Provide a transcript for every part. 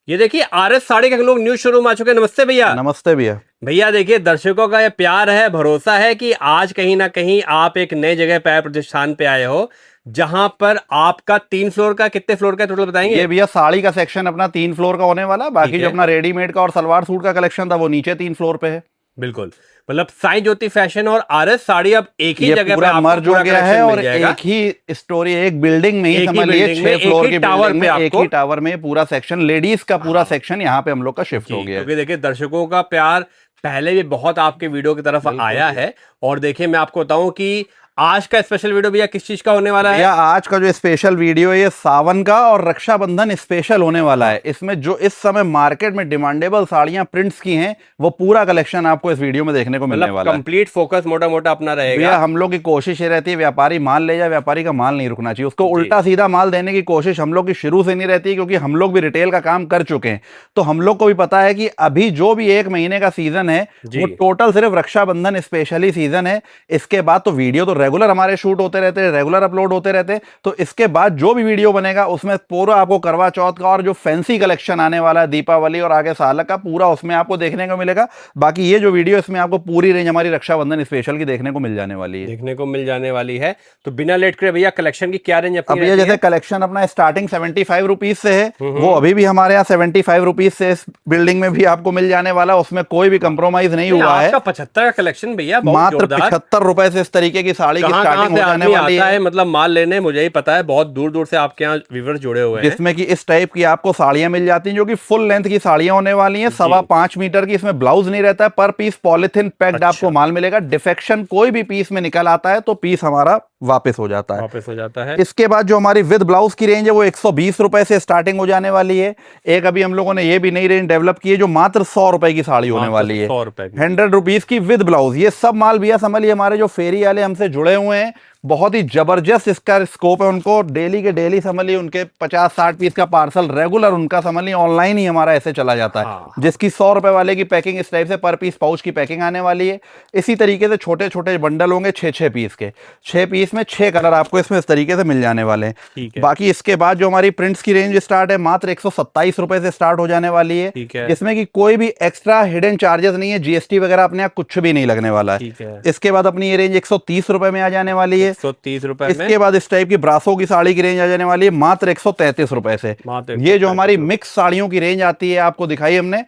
ये देखिए आरएस साड़ी के लोग न्यू शोरूम आ चुके हैं। नमस्ते भैया। नमस्ते भैया। भैया देखिए, दर्शकों का ये प्यार है, भरोसा है कि आज कहीं ना कहीं आप एक नई जगह पैर प्रतिष्ठान पे आए हो, जहां पर आपका 3 फ्लोर का, कितने फ्लोर का टोटल बताएंगे? ये भैया साड़ी का सेक्शन अपना 3 फ्लोर का होने वाला, बाकी ठीक जो है। अपना रेडीमेड का और सलवार सूट का कलेक्शन था वो नीचे 3 फ्लोर पे है। बिल्कुल, मतलब साईं ज्योति फैशन और आरएस साड़ी अब एक ही ये जगह पे पूरा आपको मर्ज हो पूरा गया है कलेक्शन और मिल जाएगा। एक ही स्टोरी, एक बिल्डिंग में ही एक ही समझ लिए बिल्डिंग में, 6 फ्लोर एक ही की टावर बिल्डिंग पे में, एक आपको ही टावर में पूरा सेक्शन, लेडीज का पूरा सेक्शन यहाँ पे हम लोग का शिफ्ट हो जी, गया है। क्योंकि देखिए दर्शकों का प्यार पहले भी बहुत आपके वीडियो की तरफ आया है। और देखिए मैं आपको बताऊं कि आज का स्पेशल वीडियो भैया किस चीज का होने वाला है? भैया आज का जो स्पेशल वीडियो है ये सावन का और रक्षाबंधन स्पेशल होने वाला है। इसमें जो इस समय मार्केट में डिमांडेबल साड़ियां प्रिंट्स की हैं वो पूरा कलेक्शन आपको इस वीडियो में देखने को मिलने मतलब वाला है। कंप्लीट फोकस मोटा मोटा अपना भैया रहेगा। हम लोग की कोशिश ये रहती है व्यापारी माल ले जाए, व्यापारी का माल नहीं रुकना चाहिए, उसको जी। उल्टा सीधा माल देने की कोशिश हम लोग की शुरू से नहीं रहती है, क्योंकि हम लोग भी रिटेल का काम कर चुके हैं। तो हम लोग को भी पता है कि अभी जो भी 1 महीने का सीजन है वो टोटल सिर्फ रक्षाबंधन स्पेशली सीजन है। इसके बाद तो वीडियो तो रेगुलर हमारे शूट होते रहते हैं, रेगुलर अपलोड होते रहते हैं। तो इसके बाद जो भी वीडियो बनेगा उसमें पूरा आपको करवा चौथ का और जो फैंसी कलेक्शन आने वाला है, दीपावली और आगे साल का, पूरा उसमें आपको देखने को मिलेगा। बाकी ये जो वीडियो इसमें आपको पूरी रेंज हमारी रक्षाबंधन स्पेशल की देखने को मिल जाने वाली है। देखने को मिल जाने वाली है। तो बिना लेट करे भैया कलेक्शन की क्या रेंज अपनी अब ये रहती जैसे है? कलेक्शन अपना स्टार्टिंग 75 रुपीज से है, वो अभी भी हमारे यहाँ 75 रुपीज से इस बिल्डिंग में भी आपको मिल जाने वाला, उसमें कोई भी कंप्रोमाइज नहीं हुआ है। आपका 75 का कलेक्शन भैया बहुत मात्र जोरदार। 75 रुपए से इस तरीके की साड़ी की कहाँ स्टार्टिंग से हो जाने आदमी वाली आता है है। मतलब माल लेने, मुझे ही पता है बहुत दूर दूर से आपके यहाँ व्यूअर्स जुड़े हुए हैं। जिसमें कि इस टाइप की आपको साड़ियां मिल जाती हैं जो कि फुल लेंथ की साड़ियां होने वाली हैं, 5.25 मीटर की। इसमें ब्लाउज नहीं रहता है, पर पीस पॉलिथीन पैक्ड आपको माल मिलेगा। डिफेक्शन कोई भी पीस में निकल आता है तो पीस हमारा वापस हो जाता है। वापस हो जाता है। इसके बाद जो हमारी विद ब्लाउज की रेंज है वो 120 रुपए से स्टार्टिंग हो जाने वाली है। एक अभी हम लोगों ने ये भी नई रेंज डेवलप की है जो मात्र 100 रुपए की साड़ी होने वाली है। 100 रुपए की 100 रुपीज की विद ब्लाउज। ये सब माल भैया समझ लिए हमारे जो फेरी वाले हमसे जुड़े हुए हैं, बहुत ही जबरदस्त इसका स्कोप है। उनको डेली के डेली समझ लिए उनके 50-60 पीस का पार्सल रेगुलर उनका समझ लिए ऑनलाइन ही हमारा ऐसे चला जाता है। जिसकी 100 रुपए वाले की पैकिंग इस टाइप से पर पीस पाउच की पैकिंग आने वाली है। इसी तरीके से छोटे छोटे बंडल होंगे 6-6 पीस के, 6 पीस में 6 कलर आपको इसमें इस तरीके से मिल जाने वाले हैं। बाकी इसके बाद जो हमारी प्रिंट्स की रेंज स्टार्ट है मात्र 127 रुपए से स्टार्ट हो जाने वाली है, जिसमें कि कोई भी एक्स्ट्रा हिडन चार्जेस नहीं है, जीएसटी वगैरह अपने यहाँ कुछ भी नहीं लगने वाला है। इसके बाद अपनी ये रेंज 130 रुपए में आ जाने वाली है। 130 रुपए। इसके बाद इस टाइप की ब्रासो की साड़ी की रेंज आ जाने वाली है मात्र 133 रुपए से। ये जो हमारी मिक्स साड़ियों की रेंज आती है आपको दिखाई हमने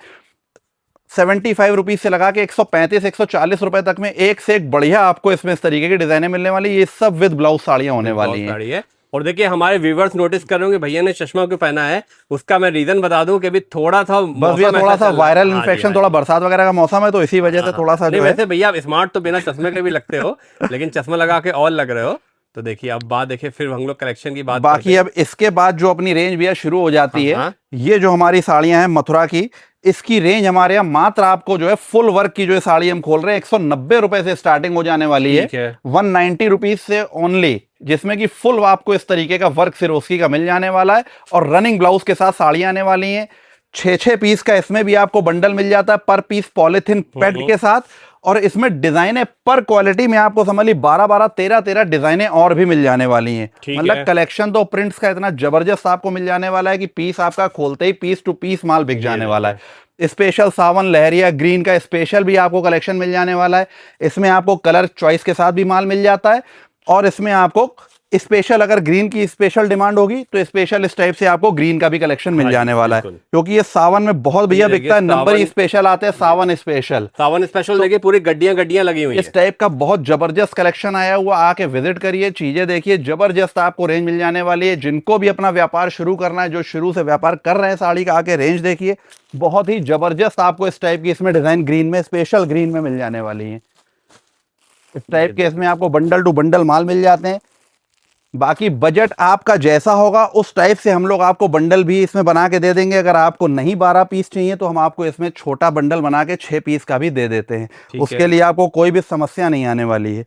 75 रुपीज से लगा के 135-140 रुपए तक में एक से एक बढ़िया आपको इसमें इस तरीके की डिजाइने मिलने वाली। ये सब विद ब्लाउज साड़ियां होने वाली हैं। और देखिए हमारे व्यूवर्स नोटिस कर रहे होंगे भैया ने चश्मा क्यों पहना है, उसका मैं रीजन बता दूं कि अभी थोड़ा सा बस भैया थोड़ा सा वायरल इन्फेक्शन, थोड़ा बरसात वगैरह का मौसम है तो इसी वजह से थोड़ा सा जो है। वैसे भैया आप स्मार्ट तो बिना चश्मे के भी लगते हो, लेकिन चश्मा लगा के और लग रहे हो। तो देखिए अब बात देखिए फिर हम लोग कलेक्शन की बात बाकी अब इसके बाद जो अपनी रेंज भैया शुरू हो जाती है, ये जो हमारी साड़ियां हैं मथुरा की, इसकी रेंज हमारे यहाँ मात्र आपको जो है फुल वर्क की जो साड़ी हम खोल रहे हैं 190 रुपए से स्टार्टिंग हो जाने वाली है। 190 रुपीज से ओनली, जिसमें कि फुल आपको इस तरीके का वर्क सिरोस्की का मिल जाने वाला है और रनिंग ब्लाउज के साथ साड़ियां आने वाली हैं। 6-6 पीस का इसमें भी आपको बंडल मिल जाता है पर पीस पॉलिथीन पैड के साथ। और इसमें डिजाइने पर क्वालिटी में आपको समझ ली 12-12, 13-13 डिजाइने और भी मिल जाने वाली हैं। मतलब कलेक्शन तो प्रिंट्स का इतना जबरदस्त आपको मिल जाने वाला है कि पीस आपका खोलते ही पीस टू पीस माल बिक जाने वाला है। स्पेशल सावन लहरिया ग्रीन का स्पेशल भी आपको कलेक्शन मिल जाने वाला है। इसमें आपको कलर चॉइस के साथ भी माल मिल जाता है और इसमें आपको स्पेशल अगर ग्रीन की स्पेशल डिमांड होगी तो स्पेशल इस टाइप से आपको ग्रीन का भी कलेक्शन मिल जाने वाला है, क्योंकि ये सावन में बहुत भैया बिकता है। नंबर ही स्पेशल आते हैं सावन स्पेशल। सावन स्पेशल देखिए पूरी गड्डियां लगी हुई हैं। इस टाइप का बहुत जबरदस्त कलेक्शन आया हुआ, आके विजिट करिए, चीजें देखिए, जबरदस्त आपको रेंज मिल जाने वाली है। जिनको भी अपना व्यापार शुरू करना है, जो शुरू से व्यापार कर रहे हैं साड़ी का, आके रेंज देखिए, बहुत ही जबरदस्त आपको इस टाइप की इसमें डिजाइन ग्रीन में, स्पेशल ग्रीन में मिल जाने वाली है। इस टाइप के इसमें आपको बंडल टू बंडल माल मिल जाते हैं। बाकी बजट आपका जैसा होगा उस टाइप से हम लोग आपको बंडल भी इसमें बना के दे देंगे। अगर आपको नहीं 12 पीस चाहिए तो हम आपको इसमें छोटा बंडल बना के 6 पीस का भी दे देते हैं। उसके लिए आपको कोई भी समस्या नहीं आने वाली है।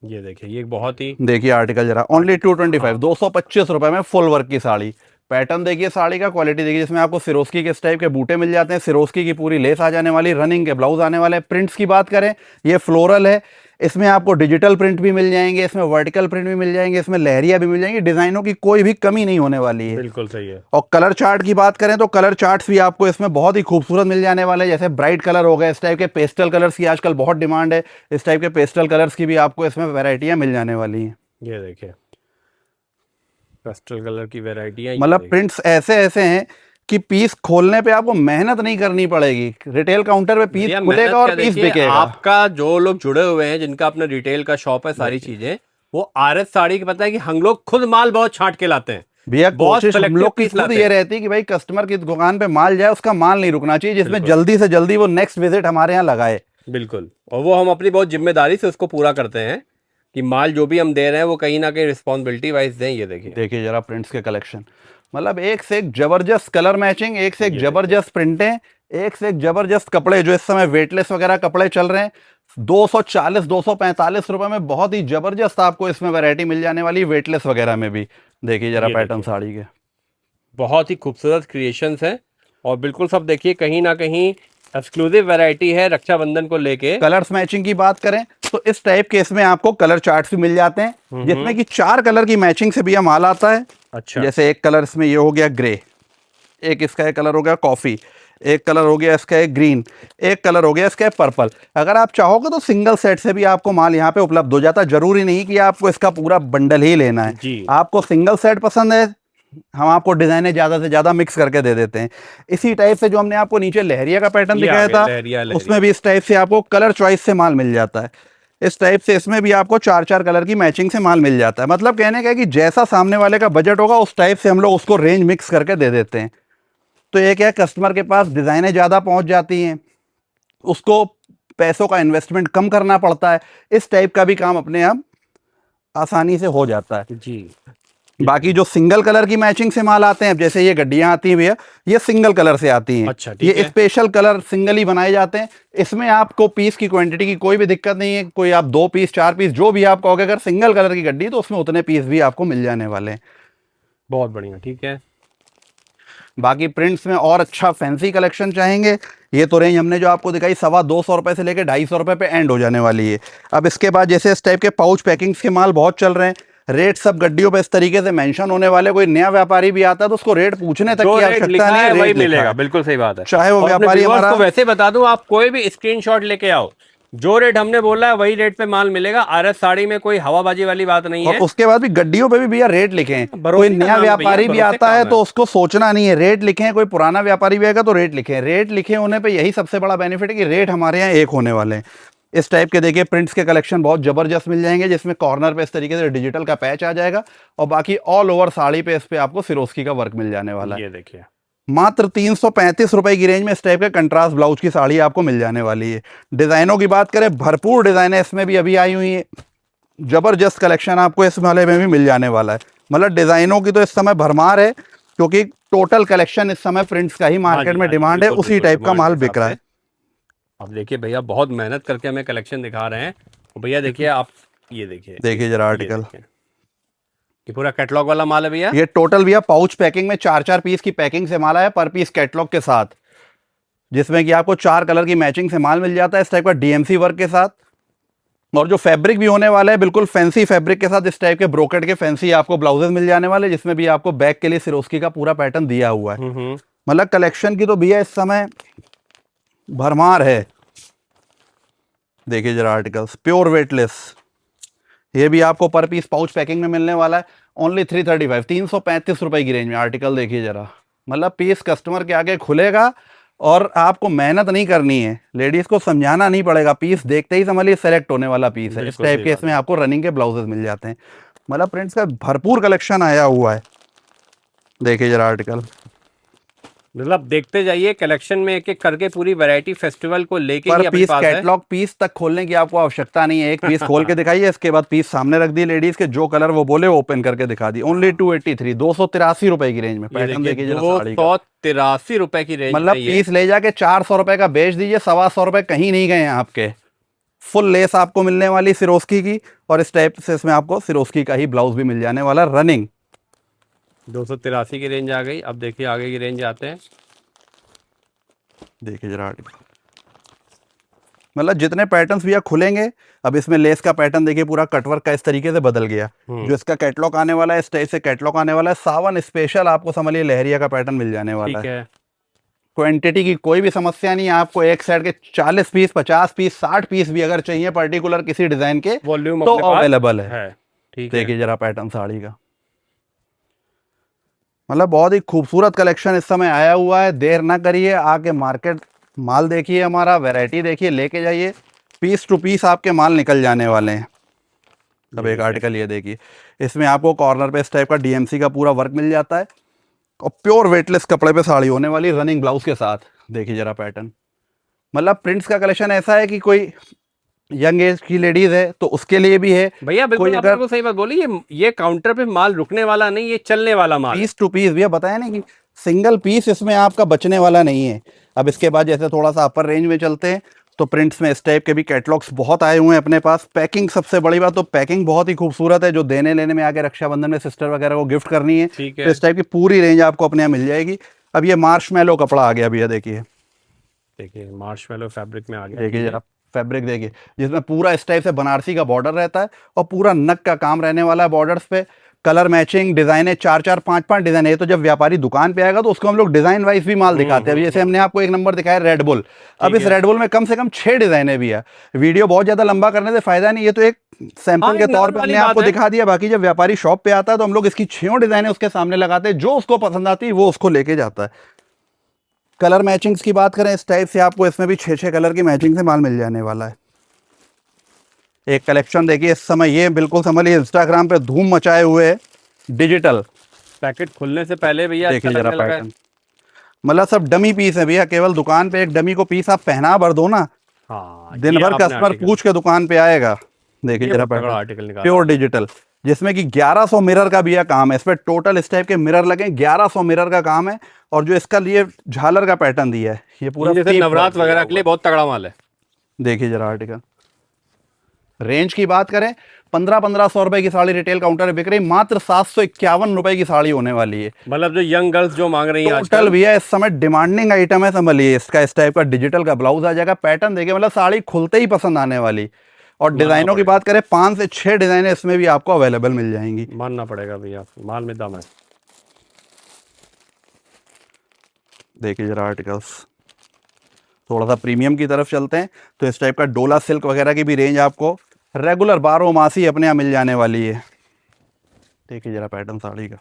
ये देखिए ये बहुत ही, देखिए आर्टिकल जरा, ओनली 225, 225 रुपए में फुल वर्क की साड़ी। पैटर्न देखिए, साड़ी का क्वालिटी देखिए, जिसमें आपको सिरोस्की के इस टाइप के बूटे मिल जाते हैं, सिरोस्की की पूरी लेस आ जाने वाली, रनिंग के ब्लाउज आने वाले। प्रिंट्स की बात करें, ये फ्लोरल है, इसमें आपको डिजिटल प्रिंट भी मिल जाएंगे, इसमें वर्टिकल प्रिंट भी मिल जाएंगे, इसमें लहरिया भी मिल जाएंगी, डिजाइनों की कोई भी कमी नहीं होने वाली है। बिल्कुल सही है। और कलर चार्ट की बात करें तो कलर चार्ट्स भी आपको इसमें बहुत ही खूबसूरत मिल जाने वाले हैं, जैसे ब्राइट कलर हो गए, इस टाइप के पेस्टल कलर्स की आजकल बहुत डिमांड है, इस टाइप के पेस्टल कलर्स की भी आपको इसमें वैरायटियां मिल जाने वाली हैं। ये देखिए पेस्टल कलर की वैरायटियां, मतलब प्रिंट्स ऐसे ऐसे हैं कि पीस खोलने पे आपको मेहनत नहीं करनी पड़ेगी, रिटेल काउंटर पे पीस खुलेगा और पीस बिकेगा। आपका जो लोग जुड़े हुए हैं जिनका अपना रिटेल का शॉप है, सारी चीजें, वो आरएस साड़ी की पता है कि हम लोग खुद माल बहुत छांट के लाते हैं भैया। कोशिश हम लोग की खुद ये रहती है कि भाई कस्टमर की दुकान पे माल जाए, उसका माल नहीं रुकना चाहिए, जिसमें जल्दी से जल्दी वो नेक्स्ट विजिट हमारे यहाँ लगाए। बिल्कुल, और वो हम अपनी बहुत जिम्मेदारी से उसको पूरा करते हैं कि माल जो भी हम दे रहे हैं वो कहीं ना कहीं रिस्पॉन्सिबिलिटी वाइज दें। ये देखिए जरा प्रिंट्स के कलेक्शन, मतलब एक से एक जबरदस्त कलर मैचिंग, एक से एक जबरदस्त प्रिंटें, एक से एक जबरदस्त कपड़े। जो इस समय वेटलेस वगैरह कपड़े चल रहे हैं 240-245 रुपए में बहुत ही जबरदस्त आपको इसमें वैरायटी मिल जाने वाली वेटलेस वगैरह में भी। देखिए जरा पैटर्न साड़ी के बहुत ही खूबसूरत क्रिएशंस हैं और बिल्कुल सब देखिए कहीं ना कहीं एक्सक्लूसिव वैरायटी है रक्षाबंधन को लेके। कलर्स मैचिंग की बात करें तो इस टाइप के इसमें आपको कलर चार्ट्स भी मिल जाते हैं, जिसमें कि 4 कलर की मैचिंग से भी यह माल आता है। अच्छा, जैसे एक कलर इसमें ये हो गया ग्रे, एक इसका कलर हो गया कॉफी, एक कलर हो गया इसका ग्रीन, एक कलर हो गया इसका पर्पल। अगर आप चाहोगे तो सिंगल सेट से भी आपको माल यहाँ पे उपलब्ध हो जाता है, जरूरी नहीं कि आपको इसका पूरा बंडल ही लेना है। आपको सिंगल सेट पसंद है, हम आपको डिजाइने ज्यादा से ज्यादा मिक्स करके दे देते हैं। इसी टाइप से जो हमने आपको नीचे लहरिया का पैटर्न दिखाया था, उसमें भी इस टाइप से आपको कलर चॉइस से माल मिल जाता है। इस टाइप से इसमें भी आपको 4-4 कलर की मैचिंग से माल मिल जाता है। मतलब कहने का है कि जैसा सामने वाले का बजट होगा उस टाइप से हम लोग उसको रेंज मिक्स करके दे देते हैं। तो ये क्या, कस्टमर के पास डिजाइनें ज़्यादा पहुंच जाती हैं, उसको पैसों का इन्वेस्टमेंट कम करना पड़ता है, इस टाइप का भी काम अपने आप आसानी से हो जाता है जी। बाकी जो सिंगल कलर की मैचिंग से माल आते हैं, जैसे ये गड्डियां आती हैं भैया, ये सिंगल कलर से आती हैं। अच्छा, ये स्पेशल कलर सिंगल ही बनाए जाते हैं। इसमें आपको पीस की क्वांटिटी की कोई भी दिक्कत नहीं है, कोई आप 2 पीस 4 पीस जो भी आप कहोगे, अगर सिंगल कलर की गड्डी तो उसमें उतने पीस भी आपको मिल जाने वाले हैं। बहुत बढ़िया, ठीक है। बाकी प्रिंट्स में और अच्छा फैंसी कलेक्शन चाहेंगे, ये तो रेंज हमने जो आपको दिखाई 225 रुपए से लेकर 250 रुपए पे एंड हो जाने वाली है। अब इसके बाद जैसे इस टाइप के पाउच पैकिंग्स के माल बहुत चल रहे हैं, रेट सब गड्डियों पे इस तरीके से मेंशन होने वाले। कोई नया व्यापारी भी आता है तो उसको रेट पूछने तक की आवश्यकता नहीं है, रेट मिलेगा। बिल्कुल सही बात है। चाहे वो व्यापारी हमारा, वैसे बता दूं, आप कोई भी स्क्रीनशॉट लेके आओ, जो रेट हमने बोला है वही रेट पे माल मिलेगा। आरएस साड़ी में कोई हवाबाजी वाली बात नहीं है। और उसके बाद भी गड्डियों पे भी भैया रेट लिखे हैं। कोई नया व्यापारी भी आता है तो उसको सोचना नहीं है, रेट लिखे हैं। कोई पुराना व्यापारी भी आएगा तो रेट लिखे हैं। रेट लिखे होने पे यही सबसे बड़ा बेनिफिट है कि रेट हमारे यहाँ एक होने वाले हैं। इस टाइप के देखिए प्रिंट्स के कलेक्शन बहुत जबरदस्त मिल जाएंगे, जिसमें कॉर्नर पे इस तरीके से डिजिटल का पैच आ जाएगा और बाकी ऑल ओवर साड़ी पे इस पे आपको सिरोस्की का वर्क मिल जाने वाला है। ये देखिए मात्र 335 रुपए की रेंज में इस टाइप के कंट्रास्ट ब्लाउज की साड़ी आपको मिल जाने वाली है। डिजाइनों की बात करें, भरपूर डिजाइनें इसमें भी अभी आई हुई है। जबरदस्त कलेक्शन आपको इस वाले में भी मिल जाने वाला है। मतलब डिजाइनों की तो इस समय भरमार है, क्योंकि टोटल कलेक्शन इस समय प्रिंट्स का ही मार्केट में डिमांड है, उसी टाइप का माल बिक रहा है। अब देखिए भैया बहुत मेहनत करके हमें कलेक्शन दिखा रहे हैं। भैया देखिए आप, ये देखिए जरा आर्टिकल, ये पूरा कैटलॉग वाला माल है भैया। ये टोटल भैया पाउच पैकिंग में 4-4 पीस की पैकिंग से माल है, पर पीस कैटलॉग के साथ, जिसमें कि आपको 4 कलर की मैचिंग से माल मिल जाता है इस टाइप का डीएमसी वर्क के साथ। और जो फैब्रिक भी होने वाला है बिल्कुल फैंसी फैब्रिक के साथ, इस टाइप के ब्रोकेट के फैंसी आपको ब्लाउजेस मिल जाने वाले, जिसमें भी आपको बैक के लिए सिरोस्की का पूरा पैटर्न दिया हुआ है। मतलब कलेक्शन की तो भैया इस समय भरमार है। देखिए जरा आर्टिकल्स, प्योर वेटलेस, ये भी आपको पर पीस पाउच पैकिंग में मिलने वाला है ओनली 335 रुपए की रेंज में। आर्टिकल देखिए जरा, मतलब पीस कस्टमर के आगे खुलेगा और आपको मेहनत नहीं करनी है, लेडीज को समझाना नहीं पड़ेगा, पीस देखते ही समझ लीजिए सेलेक्ट होने वाला पीस है। इस टाइप के इसमें आपको रनिंग के ब्लाउजेस मिल जाते हैं। मतलब प्रिंट्स का भरपूर कलेक्शन आया हुआ है। देखिए जरा आर्टिकल, मतलब देखते जाइए कलेक्शन में एक एक करके पूरी वैरायटी फेस्टिवल को लेके पर पीस कैटलॉग पीस तक खोलने की आपको आवश्यकता नहीं है। एक पीस खोल के दिखाइए, इसके बाद पीस सामने रख दिए, लेडीज के जो कलर वो बोले वो ओपन करके दिखा दी। ओनली 283 रुपए की रेंज में पैटर्न देखिए जरा, 283 रुपए की रेंज। मतलब पीस ले जाके 400 रुपए का बेच दीजिए, 125 रुपए कहीं नहीं गए हैं आपके। फुल लेस आपको मिलने वाली सिरोस्की की, और इस टाइप से इसमें आपको सिरोस्की का ही ब्लाउज भी मिल जाने वाला रनिंग। 283 की रेंज आ गई। अब देखिए आगे की रेंज आते हैं। देखिए जरा, मतलब जितने पैटर्न्स भैया खुलेंगे, अब इसमें लेस का पैटर्न देखिए पूरा कटवर्क का इस तरीके से बदल गया। जो इसका कैटलॉग आने वाला है, इस टाइप से कैटलॉग आने वाला है। सावन स्पेशल आपको समझिए लहरिया का पैटर्न मिल जाने वाला है। क्वांटिटी की कोई भी समस्या नहीं है आपको। एक सेट के 40 पीस, 50 पीस, 60 पीस भी अगर चाहिए पर्टिकुलर किसी डिजाइन के वॉल्यूम तो अवेलेबल है। ठीक है, देखिए जरा पैटर्न साड़ी का, मतलब बहुत ही खूबसूरत कलेक्शन इस समय आया हुआ है। देर ना करिए, आके मार्केट माल देखिए, हमारा वैरायटी देखिए, लेके जाइए। पीस टू पीस आपके माल निकल जाने वाले हैं। अब एक आर्टिकल ये देखिए, इसमें आपको कॉर्नर पे इस टाइप का डीएमसी का पूरा वर्क मिल जाता है और प्योर वेटलेस कपड़े पे साड़ी होने वाली, रनिंग ब्लाउज के साथ। देखिए जरा पैटर्न, मतलब प्रिंट्स का कलेक्शन ऐसा है कि कोई यंग एज की लेडीज है तो उसके लिए भी है भैया। बिल्कुल आपने बिल्कुल सही बात बोली। ये काउंटर पे माल रुकने वाला नहीं, ये चलने वाला माल। पीस टू पीस भैया, बताया नहीं कि सिंगल पीस इसमें आपका बचने वाला नहीं है। अब इसके बाद जैसे थोड़ा सा अपर रेंज में चलते हैं तो प्रिंट्स में इस टाइप के भी कैटलॉग्स बहुत आए हुए हैं अपने पास। पैकिंग सबसे बड़ी बात, तो पैकिंग बहुत ही खूबसूरत है। जो देने लेने में आगे रक्षाबंधन में सिस्टर वगैरह को गिफ्ट करनी है तो इस टाइप की पूरी रेंज आपको अपने यहाँ मिल जाएगी। अब ये मार्शमैलो कपड़ा आ गया भैया, देखिए मार्शमैलो फैब्रिक में आ गया। देखिए जरा फैब्रिक देखिए, जिसमें पूरा इस टाइप से बनारसी का बॉर्डर रहता है और पूरा नग का काम रहने वाला है बॉर्डर्स पे। कलर मैचिंग डिजाइन है, 4-4, 5-5 डिजाइन है। तो जब व्यापारी दुकान पे आएगा तो उसको हम लोग डिजाइन वाइज भी माल दिखाते हैं। जैसे हमने आपको एक नंबर दिखाया रेड बुल, अब इस रेड बुल में कम से कम 6 डिजाइने भी है। वीडियो बहुत ज्यादा लंबा करने से फायदा नहीं, ये तो एक सैंपल के तौर पे हमने आपको दिखा दिया। बाकी जब व्यापारी शॉप पे आता है तो हम लोग इसकी 6 डिजाइने उसके सामने लगाते हैं, जो उसको पसंद आती है वो उसको लेके जाता है। कलर मैचिंग्स की बात करें, इस टाइप से आपको इसमें भी 6-6 कलर की मैचिंग से माल मिल जाने वाला है। एक कलेक्शन देखिए इस समय, ये बिल्कुल समझिए इंस्टाग्राम पे धूम मचाए हुए है, डिजिटल पैकेट खुलने से पहले भैया। देखिए जरा पैटर्न, मतलब सब डमी पीस है भैया। केवल दुकान पे एक डमी को पीस आप पहना भर दो ना, दिन भर कस्टमर पूछ के दुकान पे आएगा। देखिए जरा पैटर्न, प्योर डिजिटल, जिसमें कि 1100 मिरर का भैया काम है। इस पे टोटल इस टाइप के मिरर लगे, 1100 मिरर का काम है। और जो इसका लिए झालर का पैटर्न दिया है, ये पूरा नवरात्र वगैरह के लिए बहुत तगड़ा माल है। देखिए जरा आर्टिकल। रेंज की बात करें, 1500 रुपए की साड़ी रिटेल काउंटर बिक रही, मात्र 751 रुपए की साड़ी होने वाली है। मतलब जो यंग गर्ल्स जो मांग रही हैं टोटल भैया इस समय डिमांडिंग आइटम है, समझिए। इसका इस टाइप का डिजिटल का ब्लाउज आ जाएगा। पैटर्न देखिए, मतलब साड़ी खुलते ही पसंद आने वाली। और डिजाइनों की बात करें, 5 से 6 डिजाइने इसमें भी आपको अवेलेबल मिल जाएंगी। मानना पड़ेगा भैया, माल में दम है। देखिए जरा आर्टिकल्स, थोड़ा सा प्रीमियम की तरफ चलते हैं तो इस टाइप का डोला सिल्क वगैरह की भी रेंज आपको रेगुलर 12 मासी अपने यहाँ मिल जाने वाली है। देखिए जरा पैटर्न साड़ी का,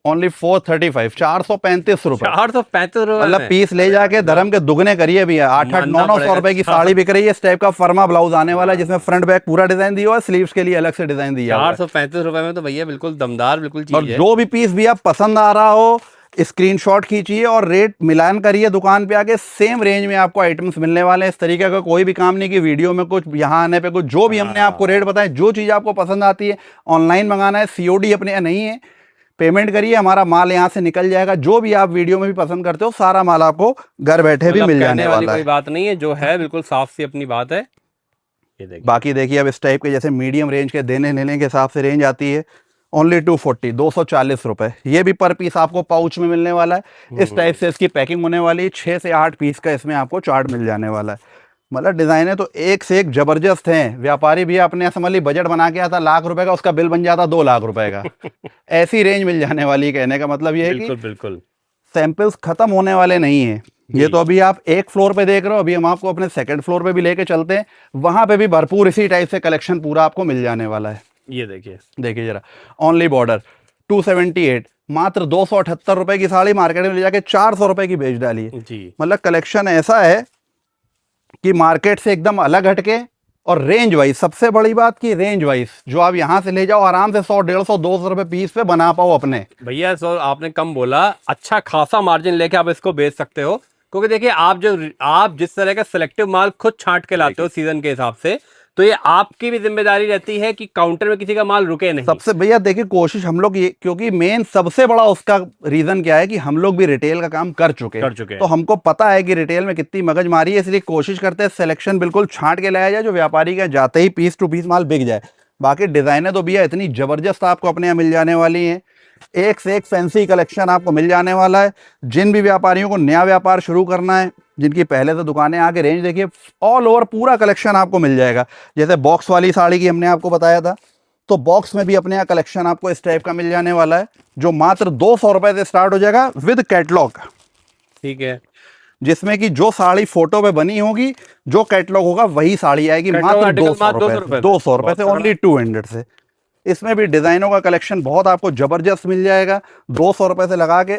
ओनली 435, 435 रुपए। 435 रुपए, मतलब पीस ले जाके धर्म के दुगने करिए भैया। 800, 900 रुपए की साड़ी बिक रही है। इस टाइप का फर्मा ब्लाउज आने वाला है, जिसमें फ्रंट बैक पूरा डिजाइन दिया हुआ है, स्लीव्स के लिए अलग से डिजाइन दिया हुआ है। 435 रुपए में तो भैया बिल्कुल दमदार बिल्कुल चीज है। और जो भी पीस भी आप पसंद आ रहा हो, स्क्रीनशॉट खींचिए और रेट मिलान करिए दुकान पे आके। सेम रेंज में आपको आइटम्स मिलने वाले हैं। इस तरीके का कोई भी काम नहीं कि वीडियो में कुछ, यहाँ आने पे कुछ। जो भी हमने आपको रेट बताए, जो चीज़ आपको पसंद आती है, ऑनलाइन मंगाना है, सीओडी अपने यहाँ नहीं है। पेमेंट करिए, हमारा माल यहाँ से निकल जाएगा। जो भी आप वीडियो में भी पसंद करते हो, सारा माल आपको घर बैठे भी मिल जाने वाला है। कोई बात नहीं है, जो है बिल्कुल साफ सी अपनी बात है। ये देखिए, बाकी देखिए अब इस टाइप के जैसे मीडियम रेंज के देने लेने के हिसाब से रेंज आती है। ओनली 240, 240 रुपए। ये भी पर पीस आपको पाउच में मिलने वाला है। इस टाइप से इसकी पैकिंग होने वाली है। 6 से 8 पीस का इसमें आपको चार्ट मिल जाने वाला है। मतलब डिजाइने तो एक से एक जबरदस्त हैं। व्यापारी भी अपने समझ ली बजट बना के आता, लाख रुपए का, उसका बिल बन जाता 2 लाख रुपए का। ऐसी रेंज मिल जाने वाली है। कहने का मतलब ये है कि बिल्कुल सैंपल्स खत्म होने वाले नहीं है। ये तो अभी आप एक फ्लोर पे देख रहे हो, अभी हम आपको अपने सेकंड फ्लोर पे भी लेके चलते हैं। वहां पे भी भरपूर इसी टाइप से कलेक्शन पूरा आपको मिल जाने वाला है। ये देखिए जरा ओनली बॉर्डर 278, मात्र 278 रुपए की साड़ी मार्केट में ले जाके 400 रुपए की बेच डाली है। मतलब कलेक्शन ऐसा है कि मार्केट से एकदम अलग हटके, और रेंज वाइज सबसे बड़ी बात की रेंज वाइज जो आप यहाँ से ले जाओ आराम से 100, 150, 200 रुपए पीस पे बना पाओ अपने। भैया सो आपने कम बोला, अच्छा खासा मार्जिन लेके आप इसको बेच सकते हो। क्योंकि देखिए आप जिस तरह का सिलेक्टिव माल खुद छांट के लाते हो सीजन के हिसाब से, तो ये आपकी भी जिम्मेदारी रहती है कि काउंटर में किसी का माल रुके नहीं। सबसे भैया देखिए कोशिश हम लोग ये, क्योंकि मेन सबसे बड़ा उसका रीजन क्या है कि हम लोग भी रिटेल का काम कर चुके हैं। तो हमको पता है कि रिटेल में कितनी मगजमारी है। इसलिए कोशिश करते हैं सिलेक्शन बिल्कुल छांट के लाया जाए, जो व्यापारी का जाते ही पीस टू पीस माल बिक जाए। बाकी डिजाइने तो भैया इतनी जबरदस्त आपको अपने यहाँ मिल जाने वाली हैं। एक से एक फैंसी कलेक्शन आपको मिल जाने वाला है। जिन भी व्यापारियों को नया व्यापार शुरू करना है, जिनकी पहले से दुकानें आके रेंज देखिए, ऑल ओवर पूरा कलेक्शन आपको मिल जाएगा। जैसे बॉक्स वाली साड़ी की हमने आपको बताया था, तो बॉक्स में भी अपने यहाँ कलेक्शन आपको इस टाइप का मिल जाने वाला है, जो मात्र 200 रुपए से स्टार्ट हो जाएगा विद कैटलॉग। ठीक है, जिसमें कि जो साड़ी फोटो पे बनी होगी, जो कैटलॉग होगा वही साड़ी आएगी मात्र 200 रुपए से, ओनली 200 से। इसमें भी डिजाइनों का कलेक्शन बहुत आपको जबरदस्त मिल जाएगा। 200 रुपए से लगा के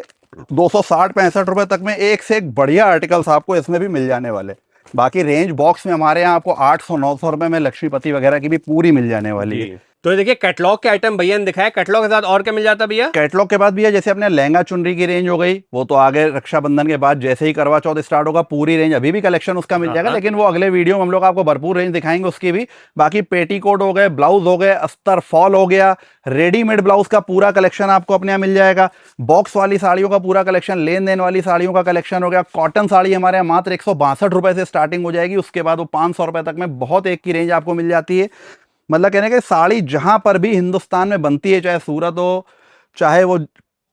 260-65 रुपए तक में एक से एक बढ़िया आर्टिकल्स आपको इसमें भी मिल जाने वाले। बाकी रेंज बॉक्स में हमारे यहाँ आपको 800-900 रुपए में लक्ष्मीपति वगैरह की भी पूरी मिल जाने वाली है। तो देखिए कैटलॉग के आइटम भैया ने दिखाया, कैटलॉग के साथ और क्या मिल जाता है भैया? कैटलॉग के बाद भैया जैसे अपने लहंगा चुनरी की रेंज हो गई, वो तो आगे रक्षाबंधन के बाद जैसे ही करवा चौथ स्टार्ट होगा पूरी रेंज अभी भी कलेक्शन उसका मिल जाएगा, लेकिन वो अगले वीडियो में हम लोग आपको भरपूर रेंज दिखाएंगे उसकी भी। बाकी पेटीकोट हो गए, ब्लाउज हो गए, अस्तर फॉल हो गया, रेडीमेड ब्लाउज का पूरा कलेक्शन आपको अपने यहाँ मिल जाएगा। बॉक्स वाली साड़ियों का पूरा कलेक्शन, लेन देन वाली साड़ियों का कलेक्शन हो गया। कॉटन साड़ी हमारे यहाँ मात्र 162 रुपए से स्टार्टिंग हो जाएगी, उसके बाद वो 500 रुपए तक में बहुत एक की रेंज आपको मिल जाती है। मतलब कहने के साड़ी जहां पर भी हिंदुस्तान में बनती है, चाहे सूरत हो, चाहे वो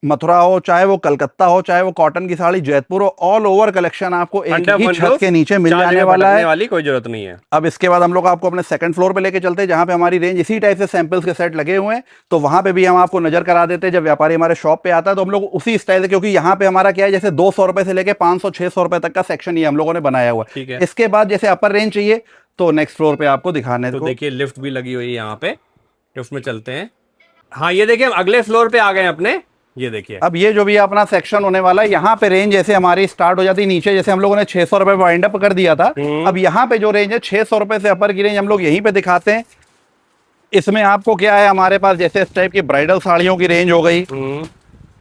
मथुरा हो, चाहे वो कलकत्ता हो, चाहे वो कॉटन की साड़ी जयपुर हो, ऑल ओवर कलेक्शन आपको एक ही छत के नीचे मिल जाने वाला है, वाली कोई जरूरत नहीं है। अब इसके बाद हम लोग आपको अपने सेकंड फ्लोर पे लेके चलते हैं, जहां पे हमारी रेंज इसी टाइप से सैंपल्स के सेट लगे हुए हैं, तो वहां पे भी हम आपको नजर करा देते हैं। जब व्यापारी हमारे शॉप पे आता है तो हम लोग उसी स्टाइल से, क्योंकि यहाँ पे हमारा क्या है, जैसे 200 रुपए से लेके 500-600 रुपए तक का सेक्शन ये हम लोगों ने बनाया हुआ है। इसके बाद जैसे अपर रेंज चाहिए तो नेक्स्ट फ्लोर पे आपको दिखाने तो देखिए लिफ्ट भी लगी हुई है यहाँ पे, लिफ्ट में चलते हैं। हाँ ये देखिए हम अगले फ्लोर पे आ गए अपने, ये देखिए अब ये जो भी अपना सेक्शन होने वाला है, यहाँ पे रेंज जैसे हमारी स्टार्ट हो जाती है नीचे, जैसे हम लोगों ने 600 रुपए वाइंड अप कर दिया था, अब यहाँ पे जो रेंज है 600 रुपए से अपर की रेंज हम लोग यहीं पे दिखाते हैं। इसमें आपको क्या है, हमारे पास जैसे इस टाइप की ब्राइडल साड़ियों की रेंज हो गई,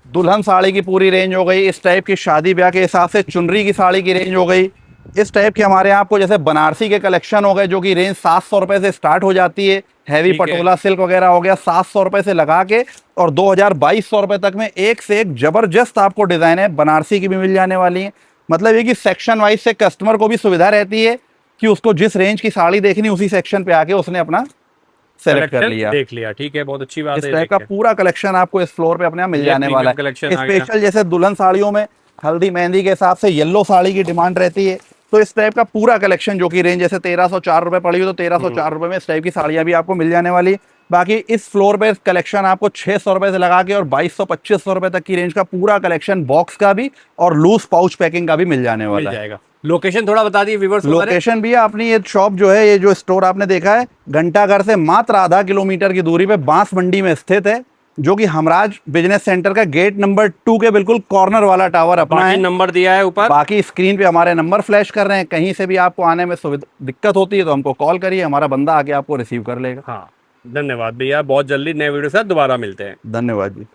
दुल्हन साड़ी की पूरी रेंज हो गई, इस टाइप की शादी ब्याह के हिसाब से चुनरी की साड़ी की रेंज हो गई, इस टाइप के हमारे यहाँ आपको जैसे बनारसी के कलेक्शन हो गए, जो कि रेंज 700 रुपए से स्टार्ट हो जाती है। हैवी पटोला सिल्क वगैरह हो गया 700 रुपए से लगा के, और 2200 रुपए तक में एक से एक जबरदस्त आपको डिजाइन है बनारसी की भी मिल जाने वाली है। मतलब ये कि सेक्शन वाइज से कस्टमर को भी सुविधा रहती है कि उसको जिस रेंज की साड़ी देखनी उसी सेक्शन पे आके उसने अपना सेलेक्ट कर लिया, देख लिया। ठीक है, बहुत अच्छी बात है। इस टाइप का पूरा कलेक्शन आपको इस फ्लोर पे अपने यहाँ मिल जाने वाला है। स्पेशल जैसे दुल्हन साड़ियों में हल्दी मेहंदी के हिसाब से येलो साड़ी की डिमांड रहती है, तो इस टाइप का पूरा कलेक्शन जो कि रेंज जैसे 1304 रुपए पड़ी हो तो 1304 रुपए में इस टाइप की साड़ियां भी आपको मिल जाने वाली। बाकी इस फ्लोर पे कलेक्शन आपको 600 रुपए से लगा के और 2200-2500 रुपए तक की रेंज का पूरा कलेक्शन बॉक्स का भी और लूज पाउच पैकिंग का भी मिल जाने वाला है। लोकेशन थोड़ा बता दिए व्यूअर्स। लोकेशन भी अपनी ये शॉप जो है, ये जो स्टोर आपने देखा है, घंटाघर से मात्र आधा किलोमीटर की दूरी पे बांस मंडी में स्थित है, जो कि हमराज बिजनेस सेंटर का गेट नंबर 2 के बिल्कुल कॉर्नर वाला टावर अपना है। नंबर दिया है ऊपर, बाकी स्क्रीन पे हमारे नंबर फ्लैश कर रहे हैं। कहीं से भी आपको आने में दिक्कत होती है तो हमको कॉल करिए, हमारा बंदा आके आपको रिसीव कर लेगा। हाँ धन्यवाद भैया, बहुत जल्दी नए वीडियो के साथ दोबारा मिलते हैं। धन्यवाद जी।